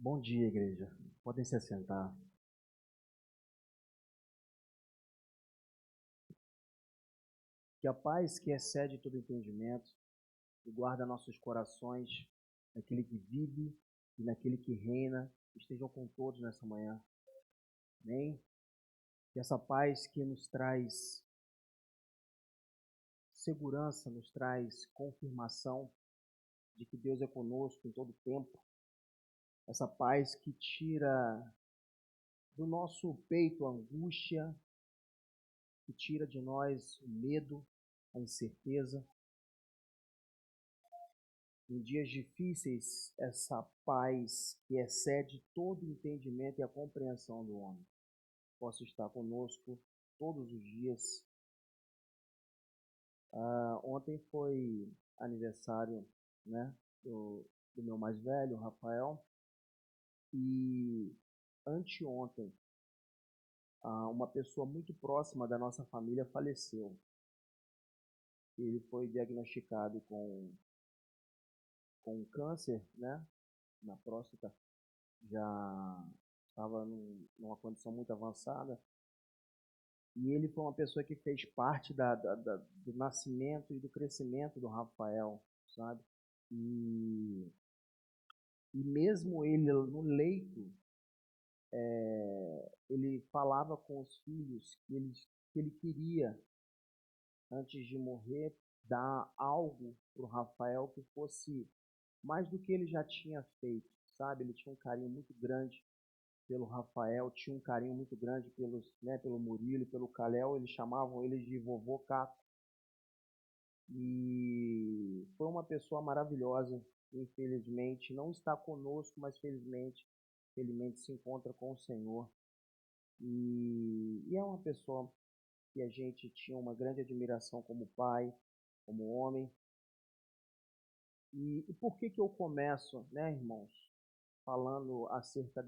Bom dia, igreja. Podem se assentar. Que a paz que excede todo entendimento e guarda nossos corações naquele que vive e naquele que reina estejam com todos nessa manhã. Amém? Que essa paz que nos traz segurança, nos traz confirmação de que Deus é conosco em todo tempo. Essa paz que tira do nosso peito a angústia, que tira de nós o medo, a incerteza. Em dias difíceis, essa paz que excede todo o entendimento e a compreensão do homem possa estar conosco todos os dias. Ontem foi aniversário, né, do meu mais velho, Rafael, e anteontem, uma pessoa muito próxima da nossa família faleceu. Ele foi diagnosticado com câncer, né, na próstata, já estava numa condição muito avançada. E ele foi uma pessoa que fez parte do nascimento e do crescimento do Rafael, sabe? E, e mesmo ele no leito, ele falava com os filhos que ele queria, antes de morrer, dar algo para o Rafael que fosse mais do que ele já tinha feito, sabe? Ele tinha um carinho muito grande pelo Rafael, tinha um carinho muito grande pelo Murilo, pelo Calel, eles chamavam ele de vovô Caco. E foi uma pessoa maravilhosa, infelizmente, não está conosco, mas felizmente se encontra com o Senhor. E é uma pessoa que a gente tinha uma grande admiração como pai, como homem. E por que eu começo, né, irmãos, falando acerca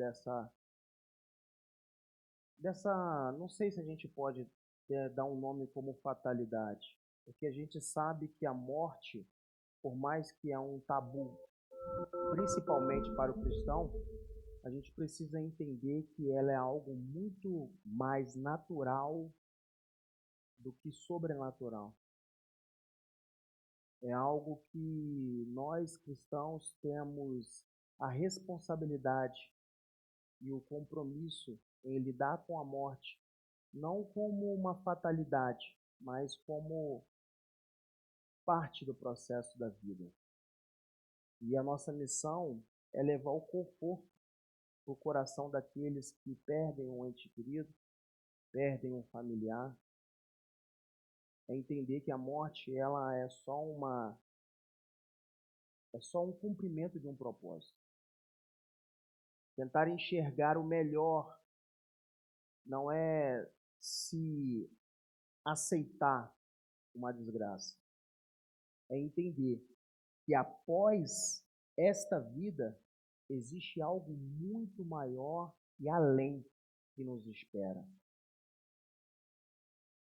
não sei se a gente pode dar um nome como fatalidade, porque a gente sabe que a morte, por mais que é um tabu, principalmente para o cristão, a gente precisa entender que ela é algo muito mais natural do que sobrenatural. É algo que nós cristãos temos a responsabilidade e o compromisso em lidar com a morte, não como uma fatalidade, mas como parte do processo da vida. E a nossa missão é levar o conforto para o coração daqueles que perdem um ente querido, perdem um familiar. É entender que a morte ela é só um cumprimento de um propósito. Tentar enxergar o melhor não é se aceitar uma desgraça. É entender que após esta vida existe algo muito maior e além que nos espera.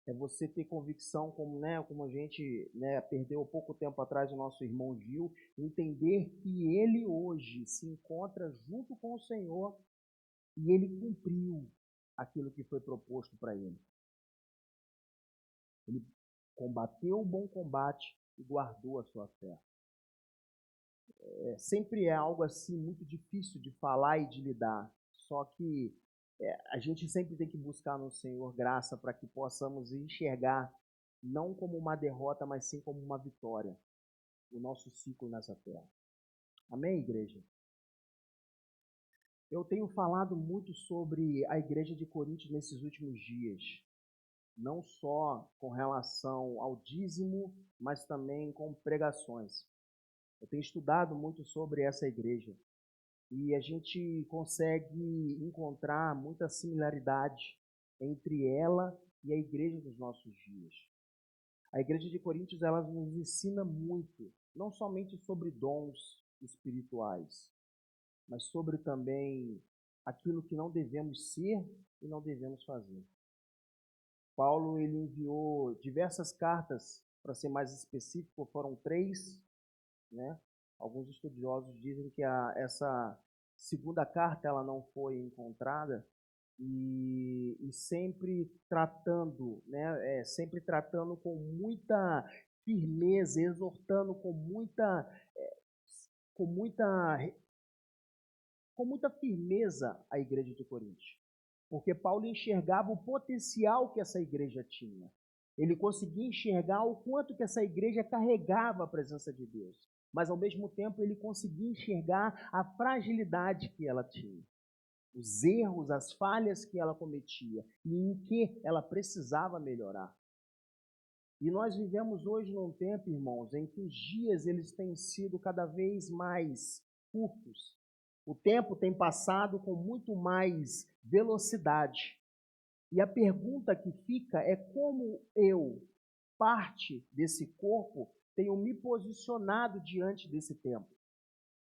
É você ter convicção, como a gente perdeu há pouco tempo atrás o nosso irmão Gil, entender que ele hoje se encontra junto com o Senhor e ele cumpriu aquilo que foi proposto para ele. Ele combateu o bom combate e guardou a sua fé. Sempre é algo assim muito difícil de falar e de lidar, só que a gente sempre tem que buscar no Senhor graça para que possamos enxergar não como uma derrota, mas sim como uma vitória, o nosso ciclo nessa terra. Amém, igreja? Eu tenho falado muito sobre a igreja de Corinto nesses últimos dias, não só com relação ao dízimo, mas também com pregações. Eu tenho estudado muito sobre essa igreja e a gente consegue encontrar muita similaridade entre ela e a igreja dos nossos dias. A igreja de Coríntios ela nos ensina muito, não somente sobre dons espirituais, mas sobre também aquilo que não devemos ser e não devemos fazer. Paulo ele enviou diversas cartas, para ser mais específico, foram 3, né? Alguns estudiosos dizem que essa segunda carta ela não foi encontrada, e sempre tratando, né, sempre tratando com muita firmeza, exortando com muita, com muita firmeza a igreja de Corinto. Porque Paulo enxergava o potencial que essa igreja tinha. Ele conseguia enxergar o quanto que essa igreja carregava a presença de Deus. Mas, ao mesmo tempo, ele conseguia enxergar a fragilidade que ela tinha. Os erros, as falhas que ela cometia e em que ela precisava melhorar. E nós vivemos hoje num tempo, irmãos, em que os dias eles têm sido cada vez mais curtos. O tempo tem passado com muito mais velocidade. E a pergunta que fica é como eu, parte desse corpo, tenho me posicionado diante desse tempo.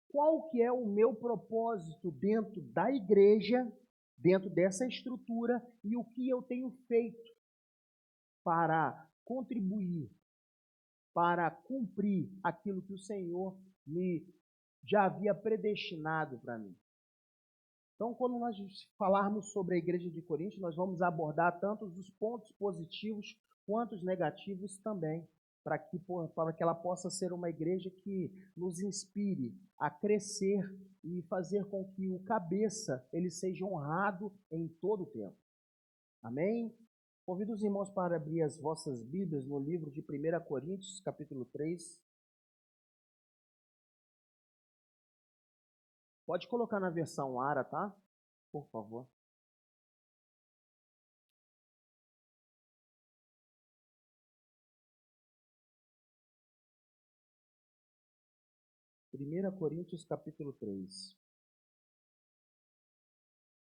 Qual que é o meu propósito dentro da igreja, dentro dessa estrutura, e o que eu tenho feito para contribuir, para cumprir aquilo que o Senhor já havia predestinado para mim. Então, quando nós falarmos sobre a igreja de Corinto, nós vamos abordar tanto os pontos positivos quanto os negativos também, para que ela possa ser uma igreja que nos inspire a crescer e fazer com que o cabeça ele seja honrado em todo o tempo. Amém? Convido os irmãos para abrir as vossas Bíblias no livro de 1 Coríntios, capítulo 3. Pode colocar na versão ARA, tá? Por favor. Primeira Coríntios, capítulo 3.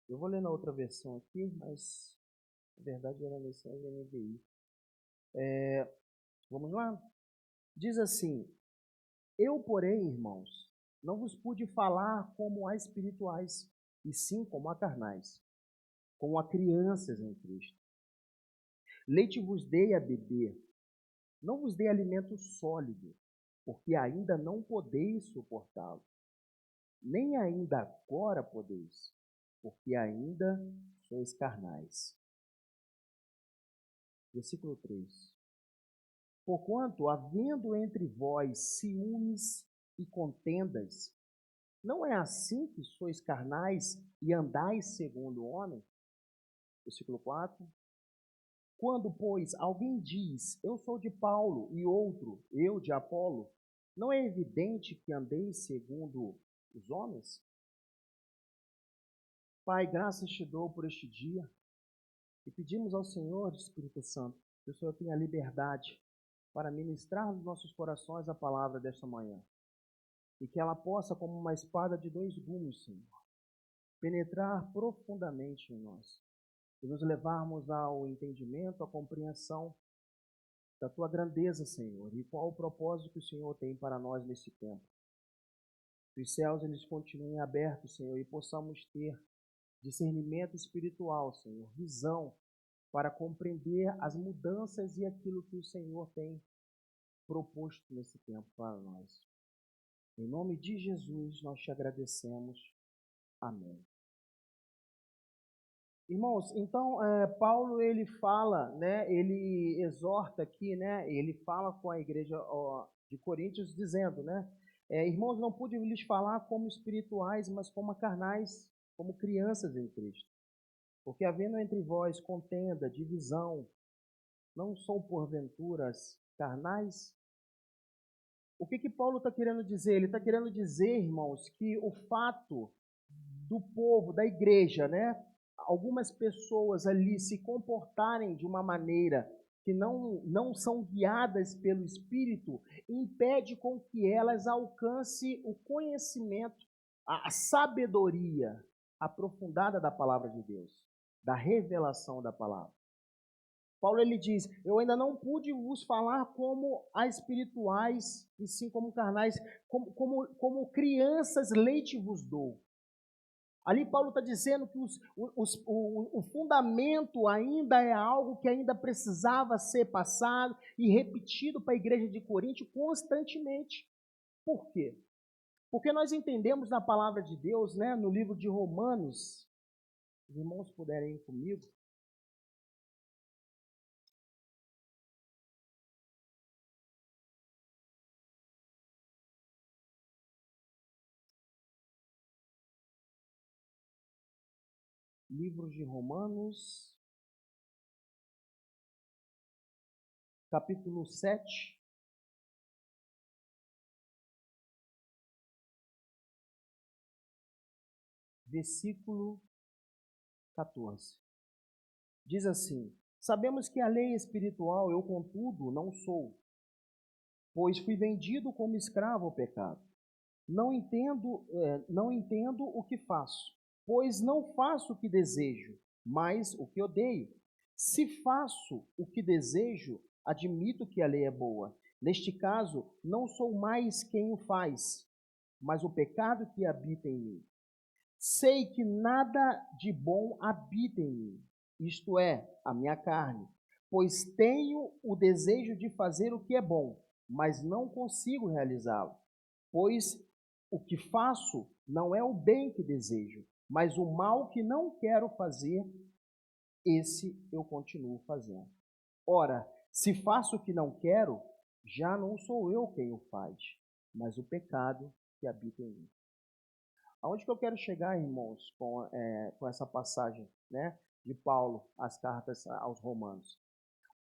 Eu vou ler na outra versão aqui, mas na verdade era a versão NVI. Vamos lá? Diz assim: Eu, porém, irmãos, não vos pude falar como a espirituais, e sim como a carnais, como a crianças em Cristo. Leite vos dei a beber, não vos dei alimento sólido, porque ainda não podeis suportá-lo. Nem ainda agora podeis, porque ainda sois carnais. Versículo 3. Porquanto, havendo entre vós ciúmes e contendas, não é assim que sois carnais e andais segundo o homem? Versículo 4. Quando, pois, alguém diz, eu sou de Paulo, e outro, eu de Apolo, não é evidente que andeis segundo os homens? Pai, graças te dou por este dia, e pedimos ao Senhor, Espírito Santo, que o Senhor tenha liberdade para ministrar nos nossos corações a palavra desta manhã. E que ela possa, como uma espada de dois gumes, Senhor, penetrar profundamente em nós e nos levarmos ao entendimento, à compreensão da Tua grandeza, Senhor, e qual o propósito que o Senhor tem para nós nesse tempo. Que os céus eles continuem abertos, Senhor, e possamos ter discernimento espiritual, Senhor, visão para compreender as mudanças e aquilo que o Senhor tem proposto nesse tempo para nós. Em nome de Jesus, nós te agradecemos. Amém. Irmãos, então, Paulo, ele fala, né, ele exorta aqui, né, ele fala com a igreja de Coríntios, dizendo, né, irmãos, não pude lhes falar como espirituais, mas como carnais, como crianças em Cristo. Porque havendo entre vós contenda, divisão, não são porventuras carnais? O que Paulo está querendo dizer? Ele está querendo dizer, irmãos, que o fato do povo, da igreja, né? Algumas pessoas ali se comportarem de uma maneira que não são guiadas pelo Espírito, impede com que elas alcancem o conhecimento, a sabedoria aprofundada da palavra de Deus, da revelação da palavra. Paulo ele diz, eu ainda não pude vos falar como a espirituais, e sim como carnais, como crianças leite vos dou. Ali Paulo está dizendo que o fundamento ainda é algo que ainda precisava ser passado e repetido para a igreja de Corinto constantemente. Por quê? Porque nós entendemos na palavra de Deus, né, no livro de Romanos, os irmãos puderem ir comigo. Livro de Romanos, capítulo 7. Versículo 14. Diz assim: sabemos que a lei espiritual eu, contudo, não sou, pois fui vendido como escravo ao pecado. Não entendo o que faço, pois não faço o que desejo, mas o que odeio. Se faço o que desejo, admito que a lei é boa. Neste caso, não sou mais quem o faz, mas o pecado que habita em mim. Sei que nada de bom habita em mim, isto é, a minha carne, pois tenho o desejo de fazer o que é bom, mas não consigo realizá-lo. Pois o que faço não é o bem que desejo, mas o mal que não quero fazer, esse eu continuo fazendo. Ora, se faço o que não quero, já não sou eu quem o faz, mas o pecado que habita em mim. Aonde que eu quero chegar, irmãos, com essa passagem, né, de Paulo, as cartas aos Romanos?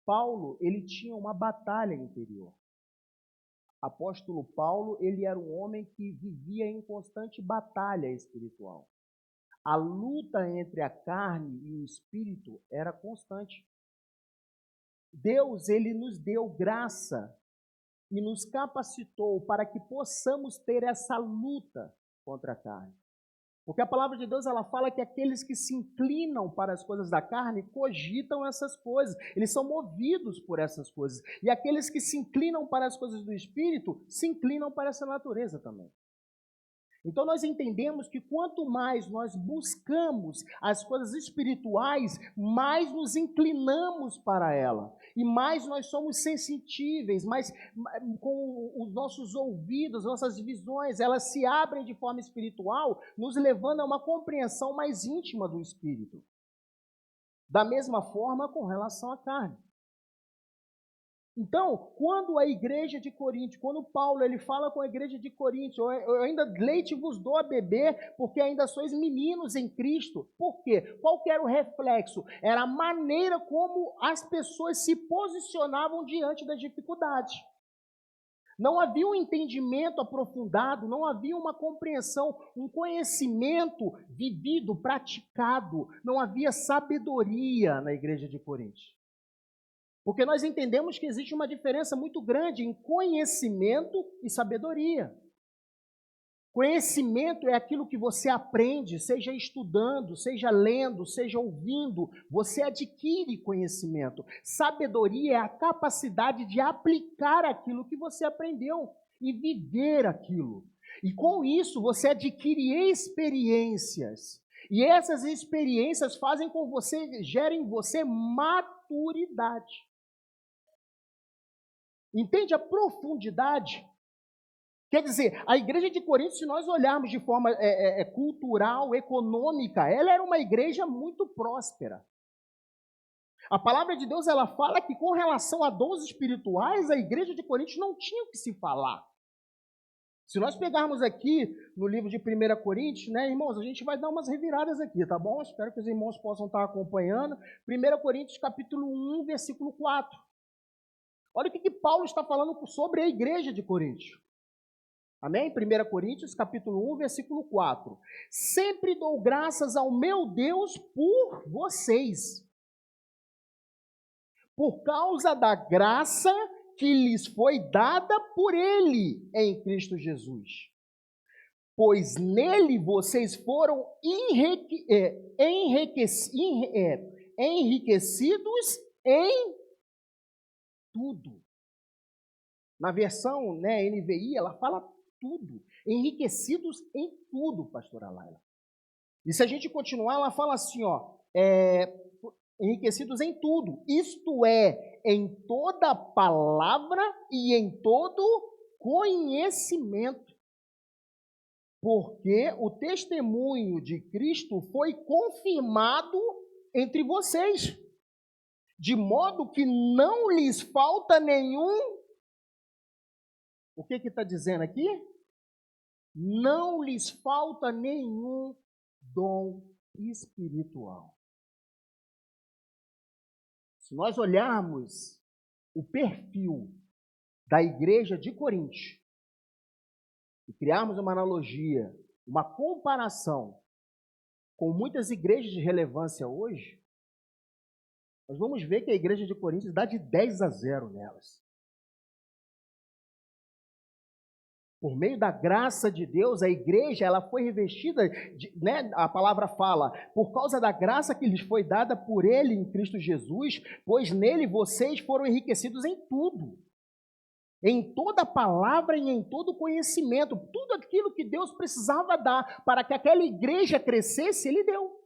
Paulo, ele tinha uma batalha interior. Apóstolo Paulo, ele era um homem que vivia em constante batalha espiritual. A luta entre a carne e o espírito era constante. Deus, ele nos deu graça e nos capacitou para que possamos ter essa luta contra a carne. Porque a palavra de Deus, ela fala que aqueles que se inclinam para as coisas da carne cogitam essas coisas, eles são movidos por essas coisas. E aqueles que se inclinam para as coisas do Espírito, se inclinam para essa natureza também. Então nós entendemos que quanto mais nós buscamos as coisas espirituais, mais nos inclinamos para ela. E mais nós somos sensitíveis, mais com os nossos ouvidos, nossas visões, elas se abrem de forma espiritual, nos levando a uma compreensão mais íntima do Espírito. Da mesma forma com relação à carne. Então, quando a igreja de Corinto, quando Paulo ele fala com a igreja de Corinto, eu ainda leite vos dou a beber, porque ainda sois meninos em Cristo. Por quê? Qual que era o reflexo? Era a maneira como as pessoas se posicionavam diante das dificuldades. Não havia um entendimento aprofundado, não havia uma compreensão, um conhecimento vivido, praticado, não havia sabedoria na igreja de Corinto. Porque nós entendemos que existe uma diferença muito grande em conhecimento e sabedoria. Conhecimento é aquilo que você aprende, seja estudando, seja lendo, seja ouvindo, você adquire conhecimento. Sabedoria é a capacidade de aplicar aquilo que você aprendeu e viver aquilo. E com isso você adquire experiências. E essas experiências fazem com que você gerem em você maturidade. Entende a profundidade? Quer dizer, a igreja de Corinto, se nós olharmos de forma cultural, econômica, ela era uma igreja muito próspera. A palavra de Deus, ela fala que com relação a dons espirituais, a igreja de Corinto não tinha o que se falar. Se nós pegarmos aqui no livro de 1 Coríntios, né, irmãos, a gente vai dar umas reviradas aqui, tá bom? Espero que os irmãos possam estar acompanhando. 1 Coríntios, capítulo 1, versículo 4. Olha o que Paulo está falando sobre a igreja de Corinto. Amém? 1 Coríntios, capítulo 1, versículo 4. Sempre dou graças ao meu Deus por vocês, por causa da graça que lhes foi dada por Ele em Cristo Jesus. Pois nele vocês foram enriquecidos em tudo. Na versão, né, NVI, ela fala tudo. Enriquecidos em tudo, pastora Laila. E se a gente continuar, ela fala assim, ó, enriquecidos em tudo. Isto é, em toda palavra e em todo conhecimento. porque o testemunho de Cristo foi confirmado entre vocês, de modo que não lhes falta nenhum. O que está dizendo aqui? Não lhes falta nenhum dom espiritual. Se nós olharmos o perfil da igreja de Corinto e criarmos uma analogia, uma comparação com muitas igrejas de relevância hoje, nós vamos ver que a igreja de Corinto dá de 10-0 nelas. Por meio da graça de Deus, a igreja ela foi revestida, a palavra fala, por causa da graça que lhes foi dada por Ele em Cristo Jesus, pois nele vocês foram enriquecidos em tudo, em toda palavra e em todo conhecimento. Tudo aquilo que Deus precisava dar para que aquela igreja crescesse, Ele deu.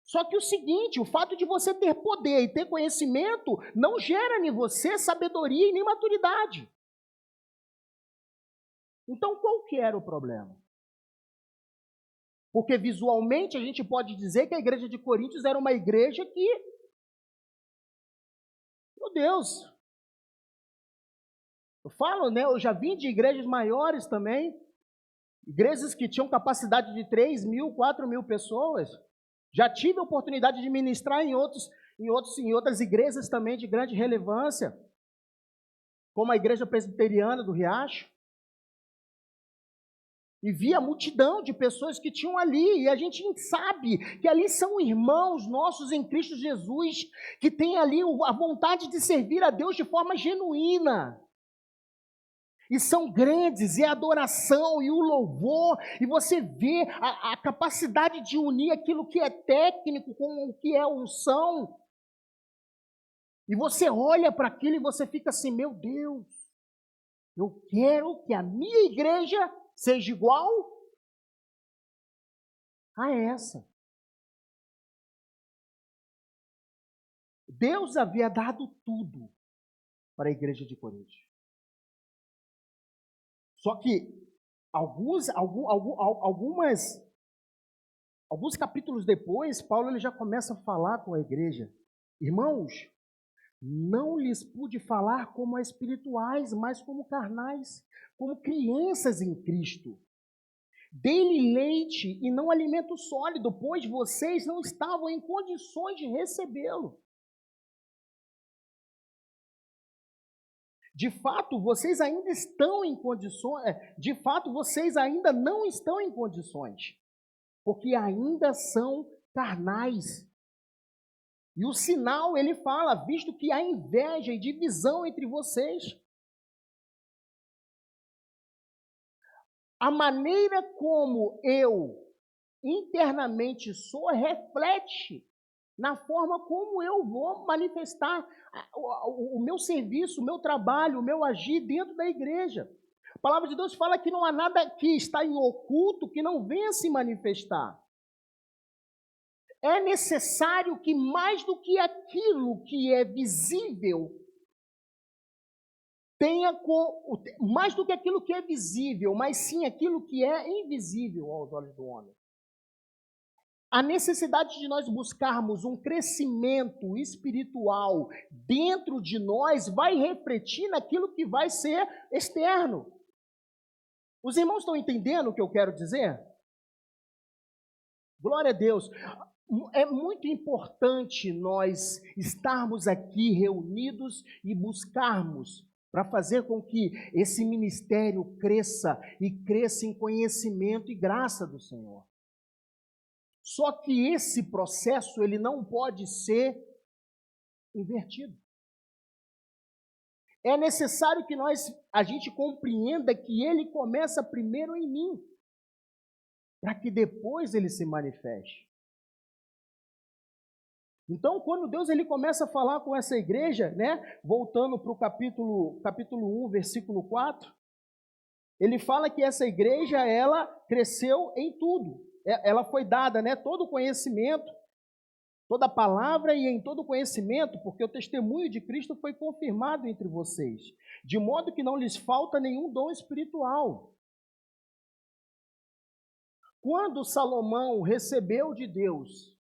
Só que o seguinte, o fato de você ter poder e ter conhecimento não gera em você sabedoria e nem maturidade. Então, qual que era o problema? Porque visualmente a gente pode dizer que a igreja de Coríntios era uma igreja que, meu Deus, eu falo, eu já vim de igrejas maiores também, igrejas que tinham capacidade de 3.000, 4.000 pessoas. Já tive a oportunidade de ministrar em outras igrejas também de grande relevância, como a Igreja Presbiteriana do Riacho. E vi a multidão de pessoas que tinham ali, e a gente sabe que ali são irmãos nossos em Cristo Jesus, que têm ali a vontade de servir a Deus de forma genuína. E são grandes, e a adoração, e o louvor, e você vê a capacidade de unir aquilo que é técnico com o que é unção. E você olha para aquilo e você fica assim, meu Deus, eu quero que a minha igreja seja igual a essa. Deus havia dado tudo para a igreja de Corinto. Só que alguns capítulos depois, Paulo ele já começa a falar com a igreja. Irmãos, não lhes pude falar como a espirituais, mas como carnais, como crianças em Cristo. Dei-lhe leite e não alimento sólido, pois vocês não estavam em condições de recebê-lo. De fato, vocês ainda estão em condições, vocês ainda não estão em condições, porque ainda são carnais. E o sinal, ele fala, visto que há inveja e divisão entre vocês. A maneira como eu internamente sou reflete na forma como eu vou manifestar o meu serviço, o meu trabalho, o meu agir dentro da igreja. A palavra de Deus fala que não há nada que está em oculto que não venha se manifestar. É necessário que mais do que aquilo que é visível, mais do que aquilo que é visível, mas sim aquilo que é invisível aos olhos do homem. A necessidade de nós buscarmos um crescimento espiritual dentro de nós vai refletir naquilo que vai ser externo. Os irmãos estão entendendo o que eu quero dizer? Glória a Deus. É muito importante nós estarmos aqui reunidos e buscarmos para fazer com que esse ministério cresça e cresça em conhecimento e graça do Senhor. Só que esse processo ele não pode ser invertido. É necessário que a gente compreenda que ele começa primeiro em mim, para que depois ele se manifeste. Então, quando Deus ele começa a falar com essa igreja, voltando para o capítulo 1, versículo 4, ele fala que essa igreja, ela cresceu em tudo. Ela foi dada, todo o conhecimento. toda palavra e em todo conhecimento, porque o testemunho de Cristo foi confirmado entre vocês, de modo que não lhes falta nenhum dom espiritual. Quando Salomão recebeu de Deus,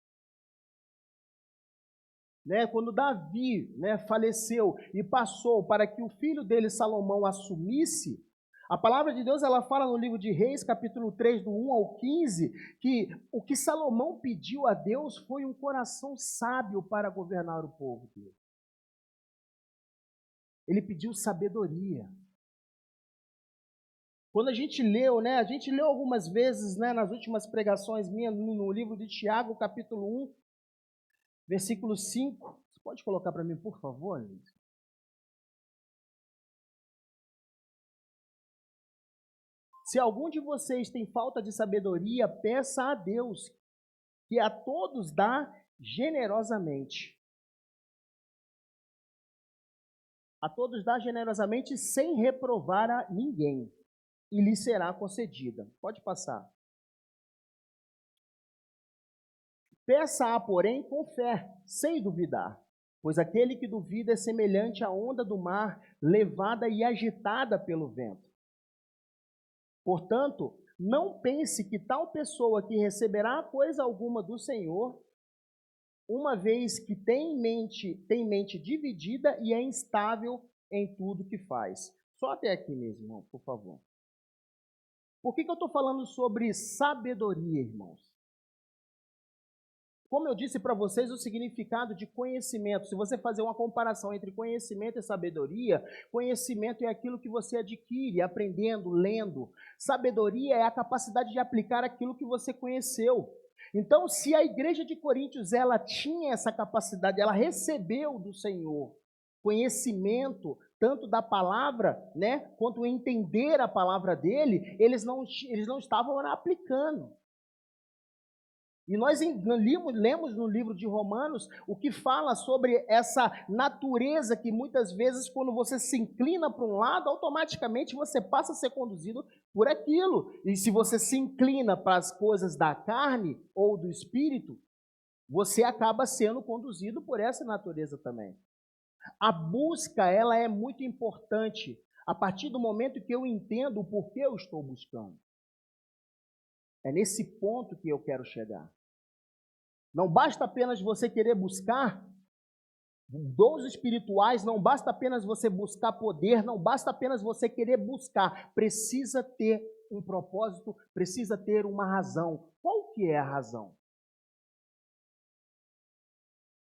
quando Davi faleceu e passou para que o filho dele, Salomão, assumisse, a palavra de Deus ela fala no livro de Reis, capítulo 3, do 1 ao 15, que o que Salomão pediu a Deus foi um coração sábio para governar o povo dele. Ele pediu sabedoria. Quando a gente leu algumas vezes, nas últimas pregações minhas, no livro de Tiago, capítulo 1, versículo 5. Você pode colocar para mim, por favor, Luiz? Se algum de vocês tem falta de sabedoria, peça a Deus, que a todos dá generosamente. A todos dá generosamente, sem reprovar a ninguém, e lhe será concedida. Pode passar. Peça-a, porém, com fé, sem duvidar, pois aquele que duvida é semelhante à onda do mar, levada e agitada pelo vento. Portanto, não pense que tal pessoa que receberá coisa alguma do Senhor, uma vez que tem mente dividida e é instável em tudo que faz. Só até aqui mesmo, irmão, por favor. Por que eu estou falando sobre sabedoria, irmãos? Como eu disse para vocês, o significado de conhecimento, se você fazer uma comparação entre conhecimento e sabedoria, conhecimento é aquilo que você adquire aprendendo, lendo. Sabedoria é a capacidade de aplicar aquilo que você conheceu. Então, se a igreja de Coríntios ela tinha essa capacidade, ela recebeu do Senhor conhecimento, tanto da palavra, quanto entender a palavra dele, eles não estavam aplicando. E nós lemos no livro de Romanos o que fala sobre essa natureza que muitas vezes, quando você se inclina para um lado, automaticamente você passa a ser conduzido por aquilo. E se você se inclina para as coisas da carne ou do espírito, você acaba sendo conduzido por essa natureza também. A busca, ela é muito importante a partir do momento que eu entendo o porquê eu estou buscando. É nesse ponto que eu quero chegar. Não basta apenas você querer buscar dons espirituais, não basta apenas você buscar poder, não basta apenas você querer buscar. Precisa ter um propósito, precisa ter uma razão. Qual que é a razão?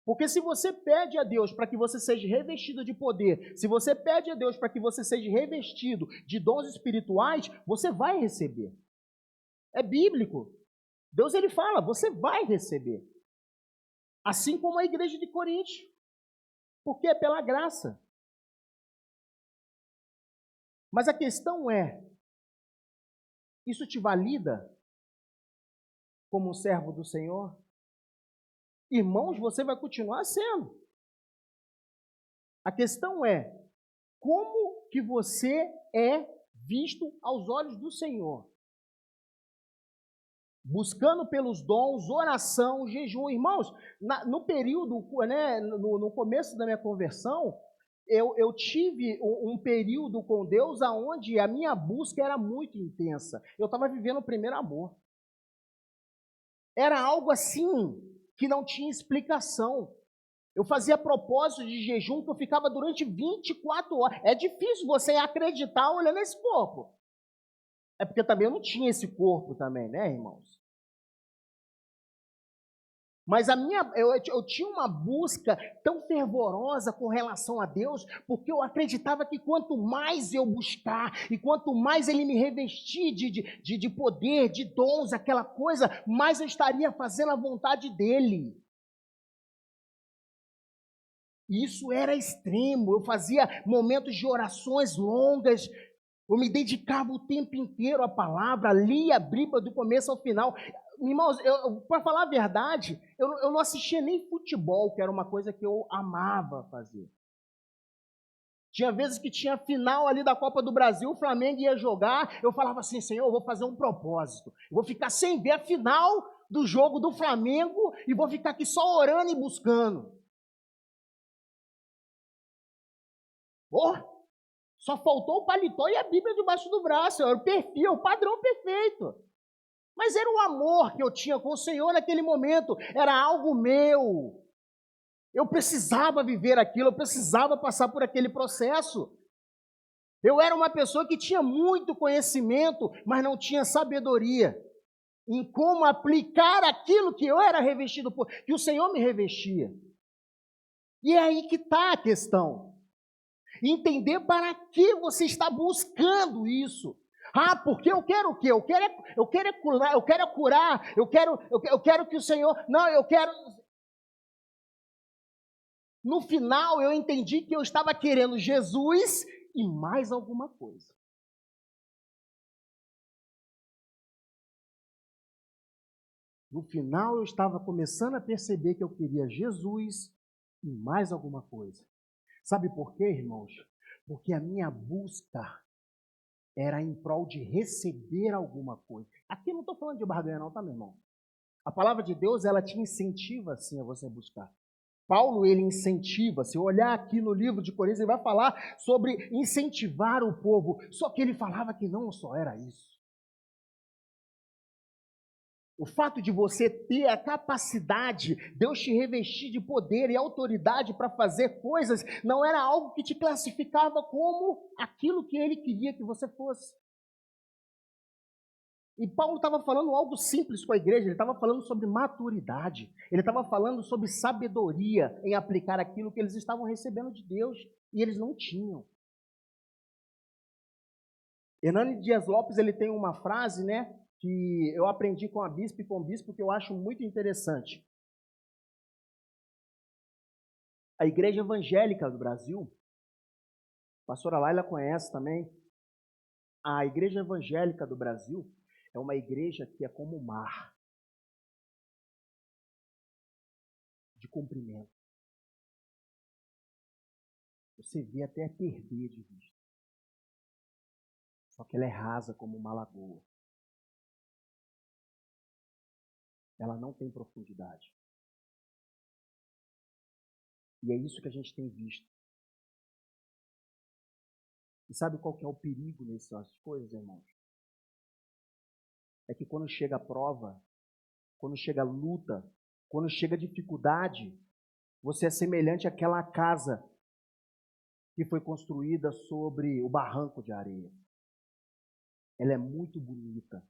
Porque se você pede a Deus para que você seja revestido de poder, se você pede a Deus para que você seja revestido de dons espirituais, você vai receber. É bíblico. Deus ele fala, você vai receber. Assim como a igreja de Coríntios. Porque é pela graça. Mas a questão é, isso te valida como um servo do Senhor? Irmãos, você vai continuar sendo. A questão é, como que você é visto aos olhos do Senhor? Buscando pelos dons, oração, jejum. Irmãos, no período, no começo da minha conversão, eu tive um período com Deus onde a minha busca era muito intensa. Eu estava vivendo o primeiro amor. Era algo assim que não tinha explicação. Eu fazia propósito de jejum que eu ficava durante 24 horas. É difícil você acreditar olhando esse corpo. É porque também eu não tinha esse corpo também, irmãos? Mas eu tinha uma busca tão fervorosa com relação a Deus, porque eu acreditava que quanto mais eu buscar, e quanto mais Ele me revestir de poder, de dons, aquela coisa, mais eu estaria fazendo a vontade dEle. Isso era extremo, eu fazia momentos de orações longas, eu me dedicava o tempo inteiro à palavra, lia a Bíblia do começo ao final. Irmãos, para falar a verdade, eu não assistia nem futebol, que era uma coisa que eu amava fazer. Tinha vezes que tinha final ali da Copa do Brasil, o Flamengo ia jogar, eu falava assim, Senhor, eu vou fazer um propósito, eu vou ficar sem ver a final, do jogo do Flamengo e vou ficar aqui só orando e buscando. Só faltou o paletó e a Bíblia debaixo do braço. Era o perfil, o padrão perfeito. Mas era o amor que eu tinha com o Senhor naquele momento. Era algo meu. Eu precisava viver aquilo, eu precisava passar por aquele processo. Eu era uma pessoa que tinha muito conhecimento, mas não tinha sabedoria em como aplicar aquilo que eu era revestido por, que o Senhor me revestia. E é aí que está a questão. Entender para que você está buscando isso. Porque eu quero o quê? Eu quero curar, eu quero que o Senhor... Não, eu quero... No final, eu entendi que eu estava querendo Jesus e mais alguma coisa. No final, eu estava começando a perceber que eu queria Jesus e mais alguma coisa. Sabe por quê, irmãos? Porque a minha busca era em prol de receber alguma coisa. Aqui eu não estou falando de barganha não, tá, meu irmão? A palavra de Deus, ela te incentiva, assim, a você buscar. Paulo, ele incentiva. Se eu olhar aqui no livro de Coríntios, ele vai falar sobre incentivar o povo. Só que ele falava que não só era isso. O fato de você ter a capacidade, Deus te revestir de poder e autoridade para fazer coisas, não era algo que te classificava como aquilo que ele queria que você fosse. E Paulo estava falando algo simples com a igreja, ele estava falando sobre maturidade, ele estava falando sobre sabedoria em aplicar aquilo que eles estavam recebendo de Deus e eles não tinham. Hernani Dias Lopes, ele tem uma frase, né, que eu aprendi com a bispo e com o bispo, que eu acho muito interessante. A igreja evangélica do Brasil, a pastora Laila conhece também, a igreja evangélica do Brasil é uma igreja que é como o mar, de comprimento. Você vê até perder de vista. Só que ela é rasa como uma lagoa. Ela não tem profundidade. E é isso que a gente tem visto. E sabe qual que é o perigo nessas coisas, irmãos? É que quando chega a prova, quando chega a luta, quando chega a dificuldade, você é semelhante àquela casa que foi construída sobre o barranco de areia. Ela é muito bonita,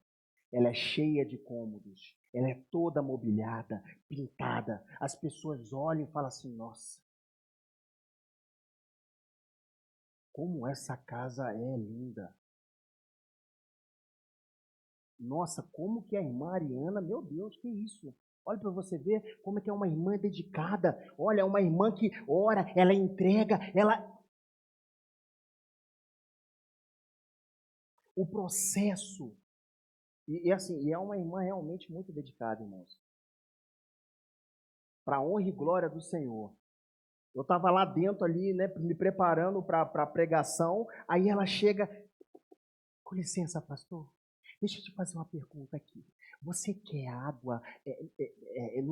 ela é cheia de cômodos, ela é toda mobiliada, pintada. As pessoas olham e falam assim, nossa, como essa casa é linda. Nossa, como que a irmã Ariana, meu Deus, que isso? Olha para você ver como é que é uma irmã dedicada. Olha, é uma irmã que ora, ela entrega, ela... O processo. E assim, e é uma irmã realmente muito dedicada, irmãos. Para a honra e glória do Senhor. Eu estava lá dentro ali, né, me preparando para a pregação, aí ela chega, com licença, pastor, deixa eu te fazer uma pergunta aqui. Você quer água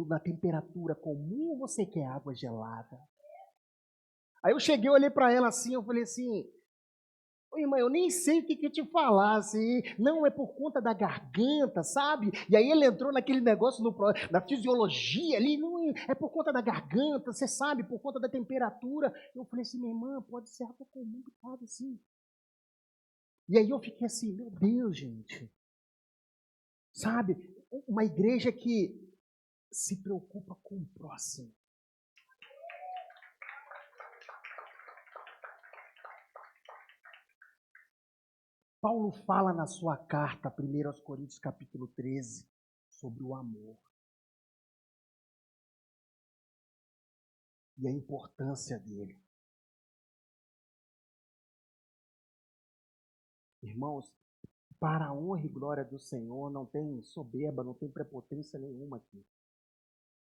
na temperatura comum ou você quer água gelada? Aí eu cheguei, olhei para ela assim, eu falei assim, ô irmã, eu nem sei o que te falar, assim, não é por conta da garganta, sabe? E aí ele entrou naquele negócio, na fisiologia ali, não é por conta da garganta, você sabe, por conta da temperatura. Eu falei assim, minha irmã, pode ser água comum, pode sim. E aí eu fiquei assim, meu Deus, gente. Sabe, uma igreja que se preocupa com o próximo. Paulo fala na sua carta, 1 aos Coríntios, capítulo 13, sobre o amor. E a importância dele. Irmãos, para a honra e glória do Senhor, não tem soberba, não tem prepotência nenhuma aqui,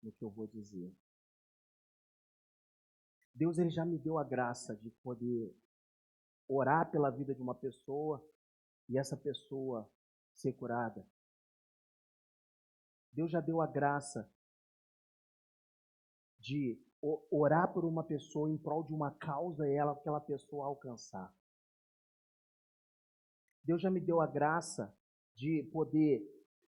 no que eu vou dizer. Deus, ele já me deu a graça de poder orar pela vida de uma pessoa e essa pessoa ser curada. Deus já deu a graça de orar por uma pessoa em prol de uma causa e aquela pessoa alcançar. Deus já me deu a graça de poder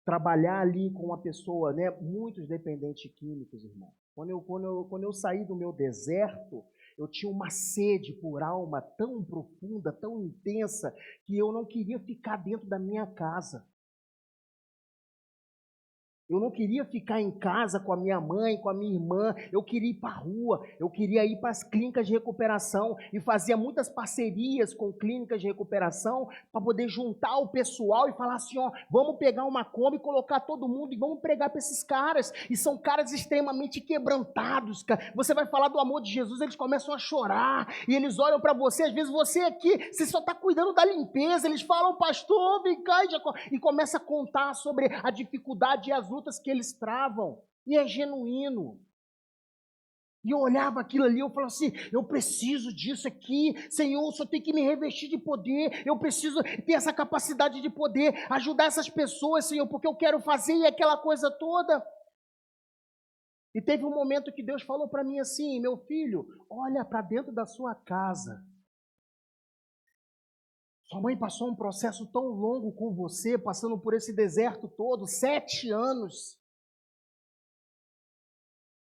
trabalhar ali com uma pessoa, né? Muitos dependentes químicos, irmão. Quando eu saí do meu deserto, eu tinha uma sede por alma tão profunda, tão intensa, que eu não queria ficar dentro da minha casa. Eu não queria ficar em casa com a minha mãe, com a minha irmã, eu queria ir para a rua, eu queria ir para as clínicas de recuperação e fazia muitas parcerias com clínicas de recuperação para poder juntar o pessoal e falar assim, ó, vamos pegar uma Kombi e colocar todo mundo e vamos pregar para esses caras. E são caras extremamente quebrantados, cara. Você vai falar do amor de Jesus, eles começam a chorar e eles olham para você, às vezes você aqui, você só está cuidando da limpeza, eles falam, pastor, vem cá, e começa a contar sobre a dificuldade e as lutas que eles travam, e é genuíno. E eu olhava aquilo ali, eu falava assim, eu preciso disso aqui, Senhor, só tem que me revestir de poder, eu preciso ter essa capacidade de poder ajudar essas pessoas, Senhor, porque eu quero fazer e aquela coisa toda. E teve um momento que Deus falou para mim assim, meu filho, olha para dentro da sua casa. Sua mãe passou um processo tão longo com você, passando por esse deserto todo, 7 anos.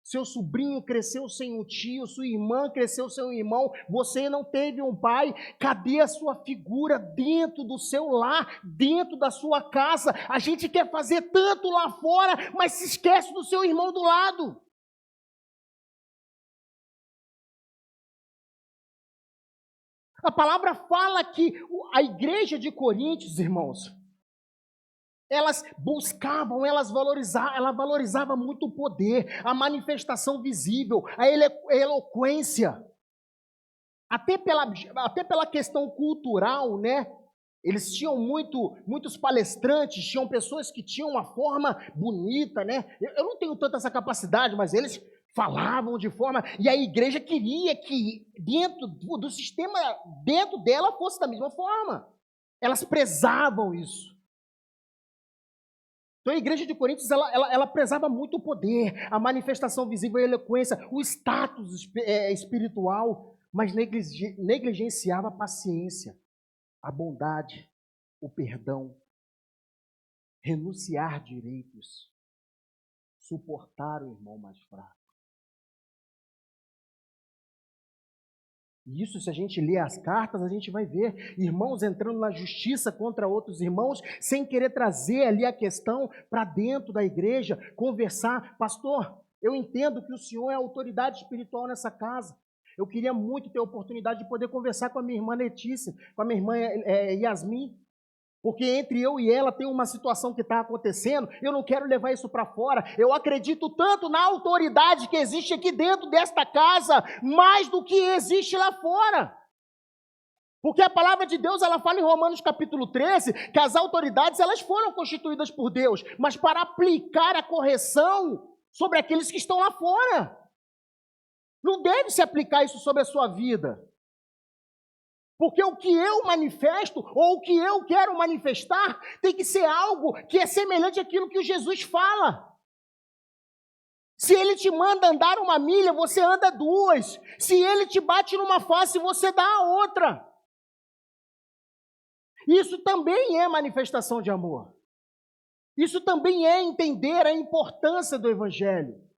Seu sobrinho cresceu sem um tio, sua irmã cresceu sem um irmão, você não teve um pai. Cadê a sua figura dentro do seu lar, dentro da sua casa? A gente quer fazer tanto lá fora, mas se esquece do seu irmão do lado. A palavra fala que a igreja de Coríntios, irmãos, elas buscavam, ela valorizava muito o poder, a manifestação visível, a eloquência. Até pela questão cultural, né? Eles tinham muitos palestrantes, tinham pessoas que tinham uma forma bonita, né? Eu não tenho tanta essa capacidade, mas eles falavam de forma... E a igreja queria que dentro do sistema, dentro dela, fosse da mesma forma. Elas prezavam isso. Então a igreja de Coríntios, ela prezava muito o poder, a manifestação visível, a eloquência, o status espiritual, mas negligenciava a paciência, a bondade, o perdão, renunciar direitos, suportar o irmão mais fraco. E isso, se a gente ler as cartas, a gente vai ver irmãos entrando na justiça contra outros irmãos, sem querer trazer ali a questão para dentro da igreja, conversar. Pastor, eu entendo que o senhor é a autoridade espiritual nessa casa. Eu queria muito ter a oportunidade de poder conversar com a minha irmã Letícia, com a minha irmã Yasmin, porque entre eu e ela tem uma situação que está acontecendo, eu não quero levar isso para fora. Eu acredito tanto na autoridade que existe aqui dentro desta casa, mais do que existe lá fora. Porque a palavra de Deus, ela fala em Romanos capítulo 13, que as autoridades, elas foram constituídas por Deus, mas para aplicar a correção sobre aqueles que estão lá fora. Não deve se aplicar isso sobre a sua vida. Porque o que eu manifesto, ou o que eu quero manifestar, tem que ser algo que é semelhante àquilo que o Jesus fala. Se ele te manda andar 1 milha, você anda 2. Se ele te bate numa face, você dá a outra. Isso também é manifestação de amor. Isso também é entender a importância do Evangelho.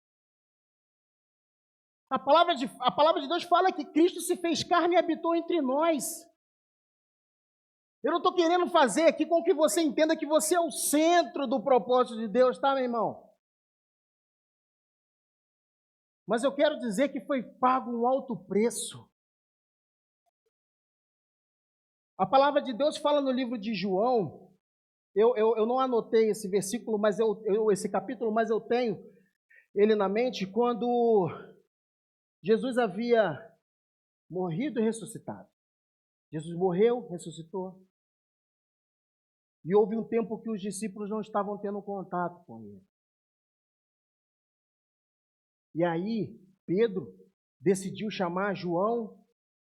A palavra de Deus fala que Cristo se fez carne e habitou entre nós. Eu não estou querendo fazer aqui com que você entenda que você é o centro do propósito de Deus, tá, meu irmão? Mas eu quero dizer que foi pago um alto preço. A palavra de Deus fala no livro de João, eu não anotei esse versículo, mas esse capítulo, mas eu tenho ele na mente, quando Jesus havia morrido e ressuscitado. Jesus morreu, ressuscitou. E houve um tempo que os discípulos não estavam tendo contato com ele. E aí, Pedro decidiu chamar João,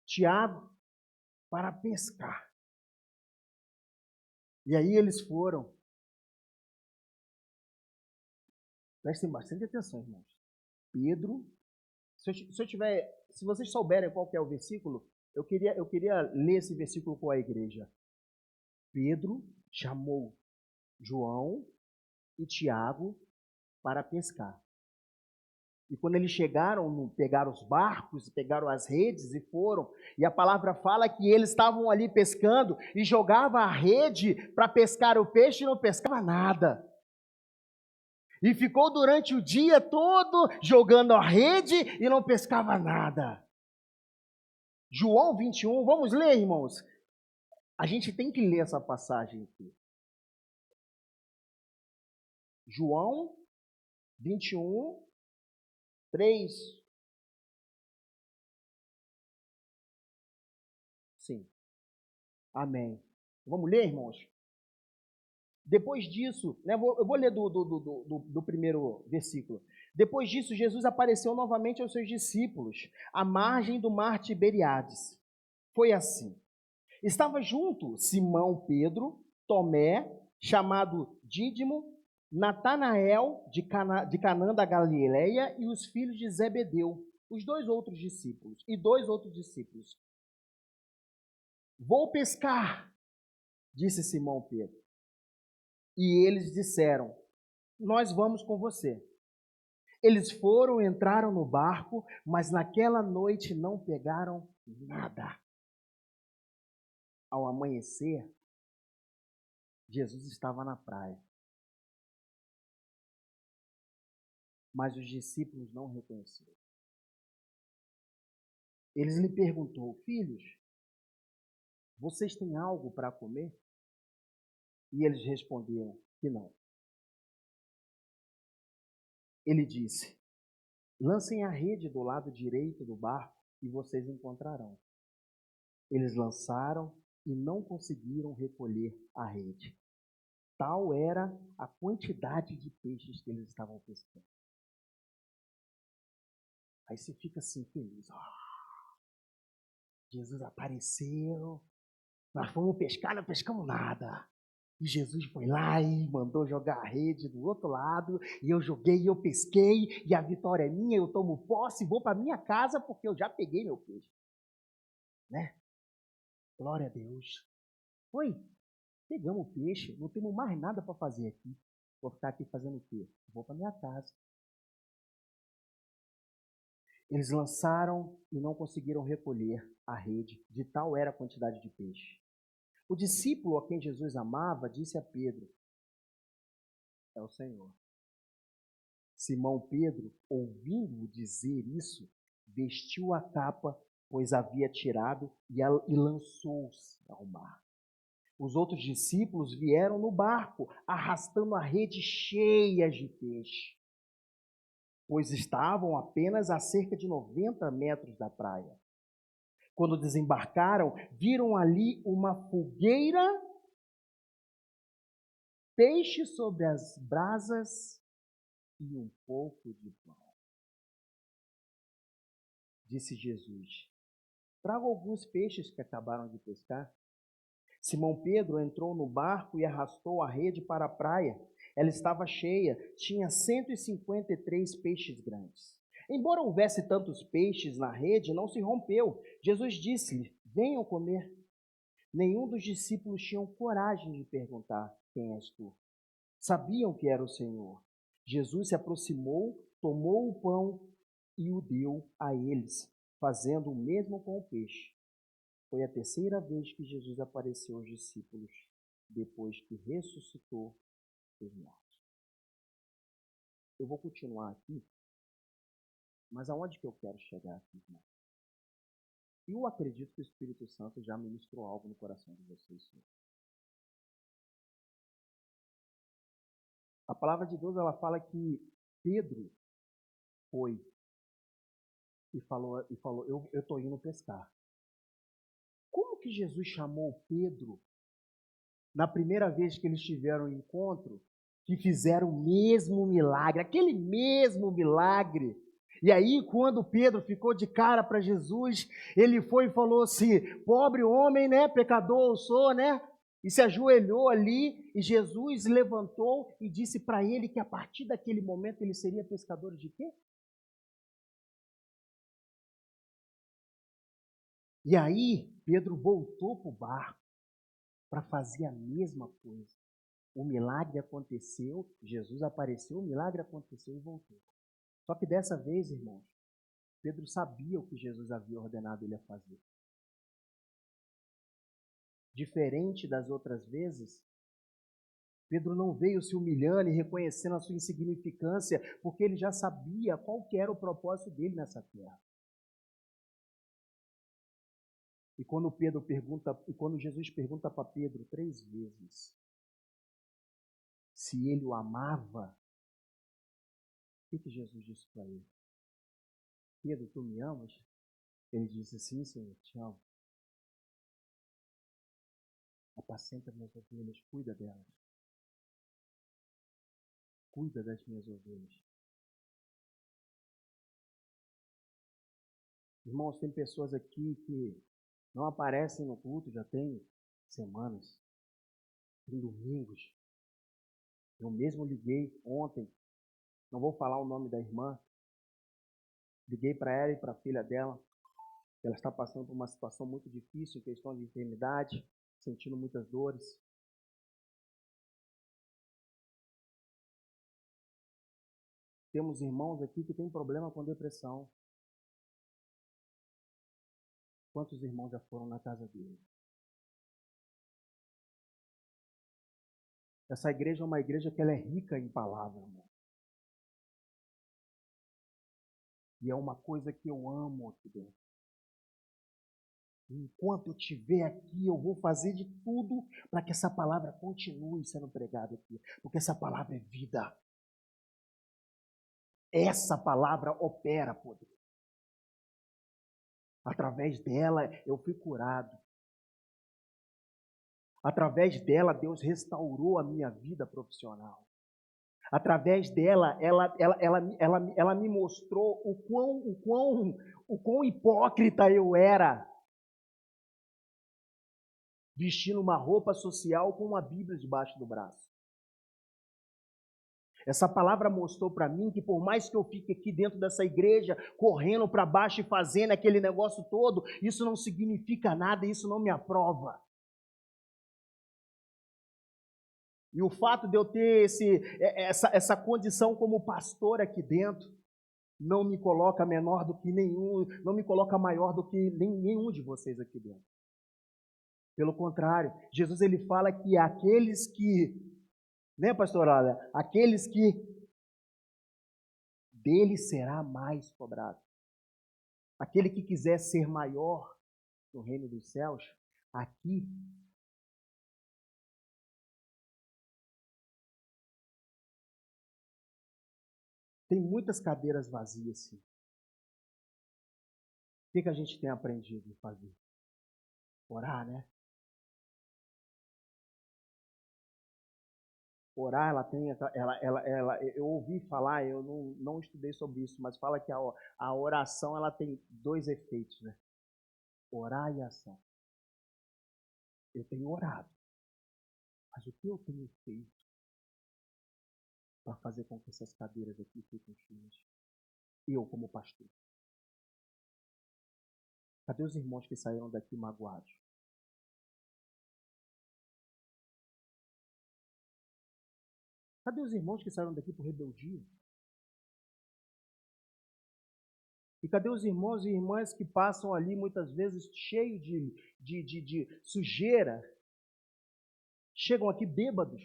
Tiago, para pescar. E aí eles foram. Prestem bastante atenção, irmãos. Pedro, se vocês souberem qual que é o versículo, eu queria ler esse versículo com a igreja. Pedro chamou João e Tiago para pescar. E quando eles chegaram, pegaram os barcos, pegaram as redes e foram. E a palavra fala que eles estavam ali pescando e jogavam a rede para pescar o peixe e não pescava nada. E ficou durante o dia todo jogando a rede e não pescava nada. João 21, vamos ler, irmãos? A gente tem que ler essa passagem aqui. João 21, 3. Sim. Amém. Vamos ler, irmãos? Depois disso, né, eu vou ler do primeiro versículo. Depois disso, Jesus apareceu novamente aos seus discípulos, à margem do mar Tiberíades. Foi assim. Estava junto Simão Pedro, Tomé, chamado Dídimo, Natanael, de Canaã da Galileia, e os filhos de Zebedeu, dois outros discípulos. Vou pescar, disse Simão Pedro. E eles disseram, nós vamos com você. Eles foram, entraram no barco, mas naquela noite não pegaram nada. Ao amanhecer, Jesus estava na praia. Mas os discípulos não reconheceram. Eles lhe perguntou, filhos, vocês têm algo para comer? E eles responderam que não. Ele disse, lancem a rede do lado direito do barco e vocês encontrarão. Eles lançaram e não conseguiram recolher a rede. Tal era a quantidade de peixes que eles estavam pescando. Aí você fica assim, feliz. Jesus apareceu, nós fomos pescar, não pescamos nada. E Jesus foi lá e mandou jogar a rede do outro lado, e eu joguei, eu pesquei, e a vitória é minha, eu tomo posse, vou para minha casa porque eu já peguei meu peixe. Né? Glória a Deus. Oi, pegamos o peixe, não temos mais nada para fazer aqui. Vou ficar aqui fazendo o quê? Vou para minha casa. Eles lançaram e não conseguiram recolher a rede, de tal era a quantidade de peixe. O discípulo a quem Jesus amava disse a Pedro, é o Senhor. Simão Pedro, ouvindo-o dizer isso, vestiu a capa, pois havia tirado, e lançou-se ao mar. Os outros discípulos vieram no barco, arrastando a rede cheia de peixe, pois estavam apenas a cerca de 90 metros da praia. Quando desembarcaram, viram ali uma fogueira, peixe sobre as brasas e um pouco de pão. Disse Jesus, trago alguns peixes que acabaram de pescar. Simão Pedro entrou no barco e arrastou a rede para a praia. Ela estava cheia, tinha 153 peixes grandes. Embora houvesse tantos peixes na rede, não se rompeu. Jesus disse-lhe, venham comer. Nenhum dos discípulos tinham coragem de perguntar, quem és tu? Sabiam que era o Senhor. Jesus se aproximou, tomou o pão e o deu a eles, fazendo o mesmo com o peixe. Foi a terceira vez que Jesus apareceu aos discípulos, depois que ressuscitou dos mortos. Eu vou continuar aqui, mas aonde que eu quero chegar aqui, irmão? Eu acredito que o Espírito Santo já ministrou algo no coração de vocês. A palavra de Deus, ela fala que Pedro foi e falou eu estou indo pescar. Como que Jesus chamou Pedro na primeira vez que eles tiveram um encontro, que fizeram o mesmo milagre, aquele mesmo milagre? E aí, quando Pedro ficou de cara para Jesus, ele foi e falou assim, pobre homem, né, pecador eu sou, né? e se ajoelhou ali, e Jesus levantou e disse para ele que a partir daquele momento ele seria pescador de quê? E aí, Pedro voltou para o barco para fazer a mesma coisa. O milagre aconteceu, Jesus apareceu, o milagre aconteceu e voltou. Só que dessa vez, irmãos, Pedro sabia o que Jesus havia ordenado ele a fazer. Diferente das outras vezes, Pedro não veio se humilhando e reconhecendo a sua insignificância, porque ele já sabia qual que era o propósito dele nessa terra. E quando Jesus pergunta para Pedro 3 vezes se ele o amava, o que Jesus disse para ele? Pedro, tu me amas? Ele disse, sim, Senhor, te amo. Apacenta minhas ovelhas, cuida delas. Cuida das minhas ovelhas. Irmãos, tem pessoas aqui que não aparecem no culto, já tem semanas, tem domingos. Eu mesmo liguei ontem, não vou falar o nome da irmã, liguei para ela e para a filha dela. Ela está passando por uma situação muito difícil em questão de enfermidade, sentindo muitas dores. Temos irmãos aqui que têm problema com depressão. Quantos irmãos já foram na casa dele? Essa igreja é uma igreja que ela é rica em palavra, irmão. E é uma coisa que eu amo aqui dentro. Enquanto eu estiver aqui, eu vou fazer de tudo para que essa palavra continue sendo pregada aqui. Porque essa palavra é vida. Essa palavra opera poder. Através dela eu fui curado. Através dela Deus restaurou a minha vida profissional. Através dela ela me mostrou o quão hipócrita eu era. Vestindo uma roupa social com uma Bíblia debaixo do braço. Essa palavra mostrou para mim que por mais que eu fique aqui dentro dessa igreja, correndo para baixo e fazendo aquele negócio todo, isso não significa nada, isso não me aprova. E o fato de eu ter essa condição como pastor aqui dentro, não me coloca menor do que nenhum, não me coloca maior do que nenhum de vocês aqui dentro. Pelo contrário, Jesus ele fala que aqueles que, né, pastor, olha, aqueles que dele será mais cobrado. Aquele que quiser ser maior no reino dos céus, aqui tem muitas cadeiras vazias, sim. O que a gente tem aprendido a fazer? Orar, né? Orar, eu ouvi falar, eu não estudei sobre isso, mas fala que a oração ela tem 2 efeitos, né? Orar e ação. Eu tenho orado, mas o que eu tenho feito para fazer com que essas cadeiras aqui fiquem cheias? Eu, como pastor. Cadê os irmãos que saíram daqui magoados? Cadê os irmãos que saíram daqui por rebeldia? E cadê os irmãos e irmãs que passam ali muitas vezes cheios de sujeira? Chegam aqui bêbados.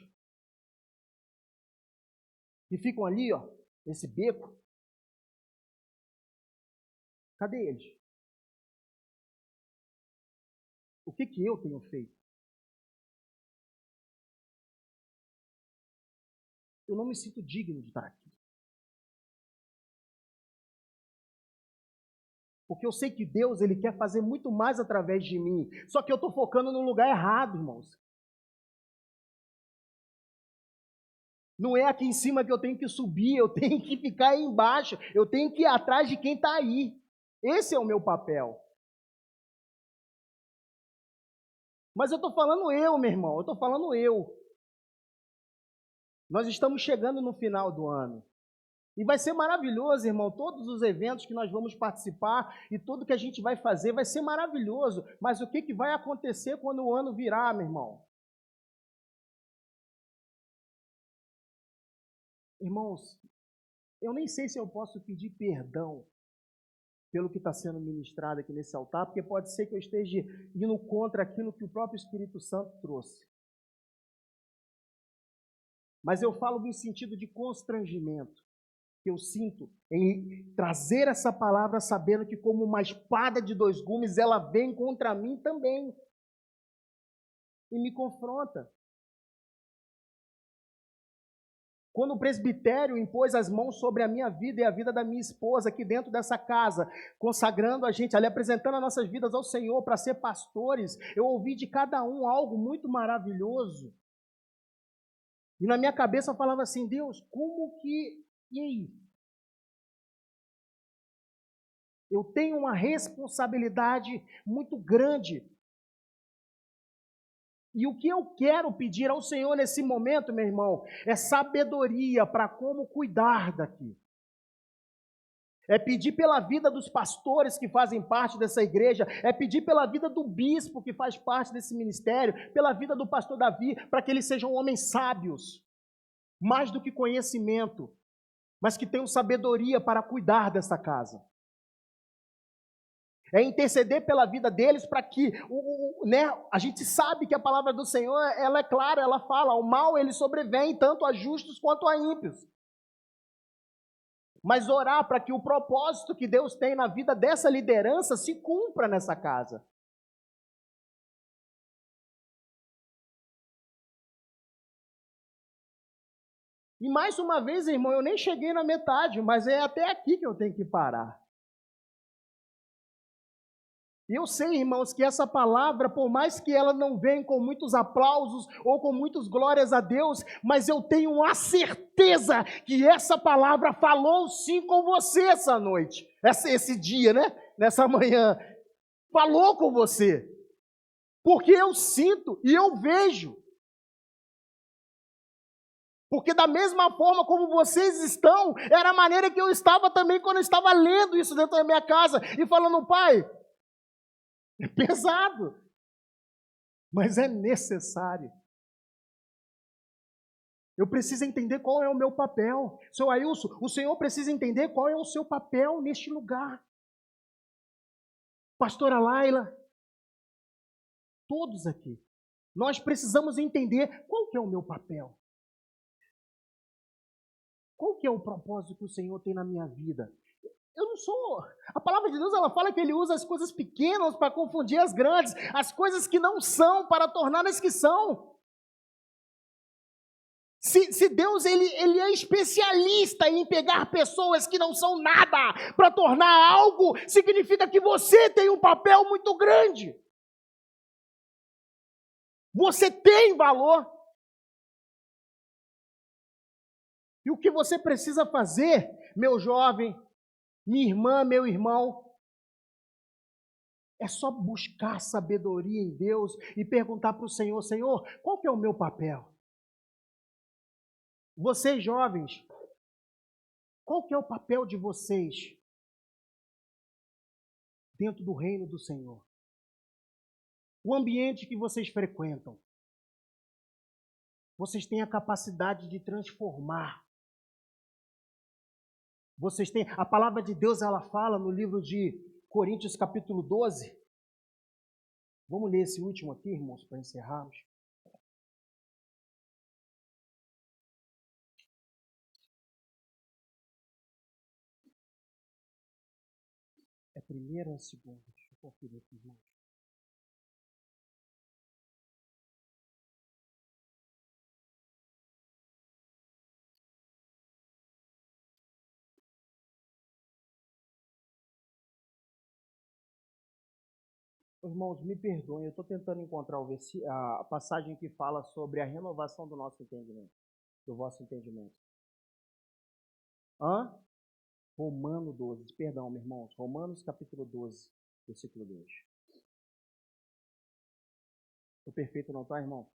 E ficam ali, ó, nesse beco. Cadê eles? O que eu tenho feito? Eu não me sinto digno de estar aqui. Porque eu sei que Deus, Ele quer fazer muito mais através de mim. Só que eu estou focando no lugar errado, irmãos. Não é aqui em cima que eu tenho que subir, eu tenho que ficar aí embaixo. Eu tenho que ir atrás de quem está aí. Esse é o meu papel. Mas eu estou falando eu, meu irmão, eu estou falando eu. Nós estamos chegando no final do ano. E vai ser maravilhoso, irmão, todos os eventos que nós vamos participar e tudo que a gente vai fazer vai ser maravilhoso. Mas o que vai acontecer quando o ano virar, meu irmão? Irmãos, eu nem sei se eu posso pedir perdão pelo que está sendo ministrado aqui nesse altar, porque pode ser que eu esteja indo contra aquilo que o próprio Espírito Santo trouxe. Mas eu falo no sentido de constrangimento que eu sinto em trazer essa palavra sabendo que como uma espada de dois gumes, ela vem contra mim também e me confronta. Quando o presbitério impôs as mãos sobre a minha vida e a vida da minha esposa aqui dentro dessa casa, consagrando a gente ali, apresentando as nossas vidas ao Senhor para ser pastores, eu ouvi de cada um algo muito maravilhoso. E na minha cabeça eu falava assim, Deus, como que... E aí? Eu tenho uma responsabilidade muito grande. E o que eu quero pedir ao Senhor nesse momento, meu irmão, é sabedoria para como cuidar daqui. É pedir pela vida dos pastores que fazem parte dessa igreja, é pedir pela vida do bispo que faz parte desse ministério, pela vida do pastor Davi, para que eles sejam homens sábios, mais do que conhecimento, mas que tenham sabedoria para cuidar dessa casa. É interceder pela vida deles para que, né, a gente sabe que a palavra do Senhor, ela é clara, ela fala, o mal ele sobrevém tanto a justos quanto a ímpios. Mas orar para que o propósito que Deus tem na vida dessa liderança se cumpra nessa casa. E mais uma vez, irmão, eu nem cheguei na metade, mas é até aqui que eu tenho que parar. E eu sei, irmãos, que essa palavra, por mais que ela não venha com muitos aplausos ou com muitas glórias a Deus, mas eu tenho a certeza que essa palavra falou sim com você essa noite, esse dia, né? Nessa manhã. Falou com você. Porque eu sinto e eu vejo. Porque da mesma forma como vocês estão, era a maneira que eu estava também quando eu estava lendo isso dentro da minha casa e falando, pai, é pesado, mas é necessário. Eu preciso entender qual é o meu papel. Seu Ailson, o Senhor precisa entender qual é o seu papel neste lugar. Pastora Laila, todos aqui, nós precisamos entender qual que é o meu papel. Qual que é o propósito que o Senhor tem na minha vida? Eu não sou... A palavra de Deus, ela fala que Ele usa as coisas pequenas para confundir as grandes, as coisas que não são para tornar as que são. Se Deus ele é especialista em pegar pessoas que não são nada para tornar algo, significa que você tem um papel muito grande. Você tem valor. E o que você precisa fazer, meu jovem, minha irmã, meu irmão, é só buscar sabedoria em Deus e perguntar para o Senhor, Senhor, qual que é o meu papel? Vocês jovens, qual que é o papel de vocês dentro do reino do Senhor? O ambiente que vocês frequentam. Vocês têm a capacidade de transformar. Vocês têm, a palavra de Deus, ela fala no livro de Coríntios capítulo 12. Vamos ler esse último aqui, irmãos, para encerrarmos. É primeira ou segunda? Deixa eu conferir aqui, irmãos. Irmãos, me perdoem, eu estou tentando encontrar a passagem que fala sobre a renovação do nosso entendimento, do vosso entendimento. Romano 12, perdão, meus irmãos, Romanos capítulo 12, versículo 2. Tô perfeito não, tá, irmão?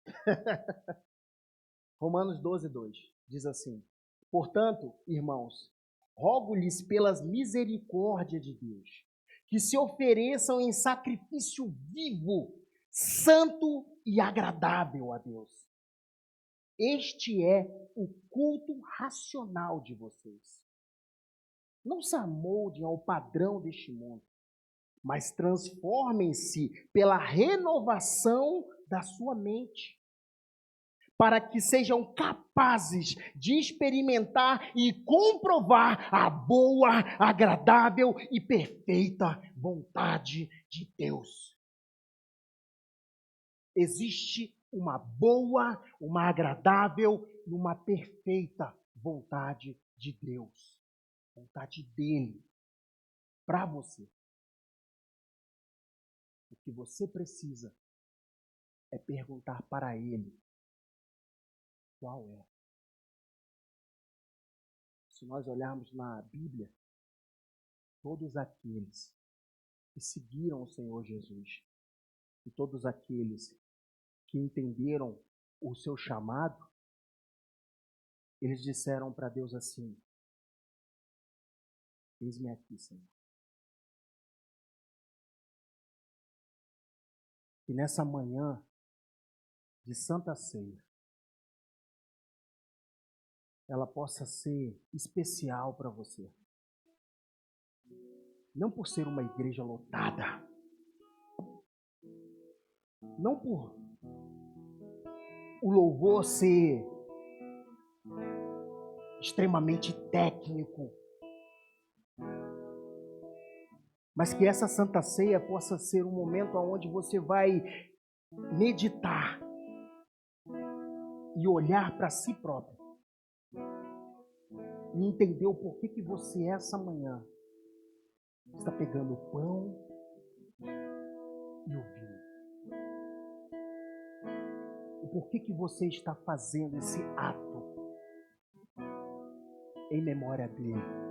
Romanos 12, 2 diz assim: portanto, irmãos, rogo-lhes pelas misericórdias de Deus, que se ofereçam em sacrifício vivo, santo e agradável a Deus. Este é o culto racional de vocês. Não se amoldem ao padrão deste mundo, mas transformem-se pela renovação da sua mente, para que sejam capazes de experimentar e comprovar a boa, agradável e perfeita vontade de Deus. Existe uma boa, uma agradável e uma perfeita vontade de Deus. Vontade dele para você. O que você precisa é perguntar para ele qual é. Se nós olharmos na Bíblia, todos aqueles que seguiram o Senhor Jesus e todos aqueles que entenderam o seu chamado, eles disseram para Deus assim: eis-me aqui, Senhor. E nessa manhã de Santa Ceia, ela possa ser especial para você. Não por ser uma igreja lotada, não por o louvor ser extremamente técnico, mas que essa Santa Ceia possa ser um momento onde você vai meditar e olhar para si próprio e entender o porquê que você essa manhã está pegando o pão e o vinho. O porquê que você está fazendo esse ato em memória dele.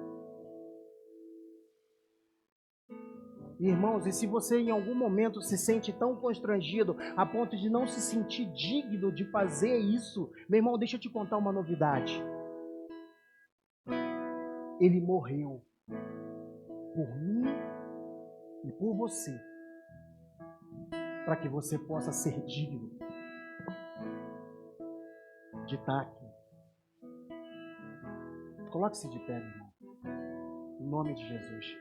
Irmãos, e se você em algum momento se sente tão constrangido a ponto de não se sentir digno de fazer isso, meu irmão, deixa eu te contar uma novidade. Ele morreu por mim e por você, para que você possa ser digno de estar aqui. Coloque-se de pé, meu irmão, em nome de Jesus.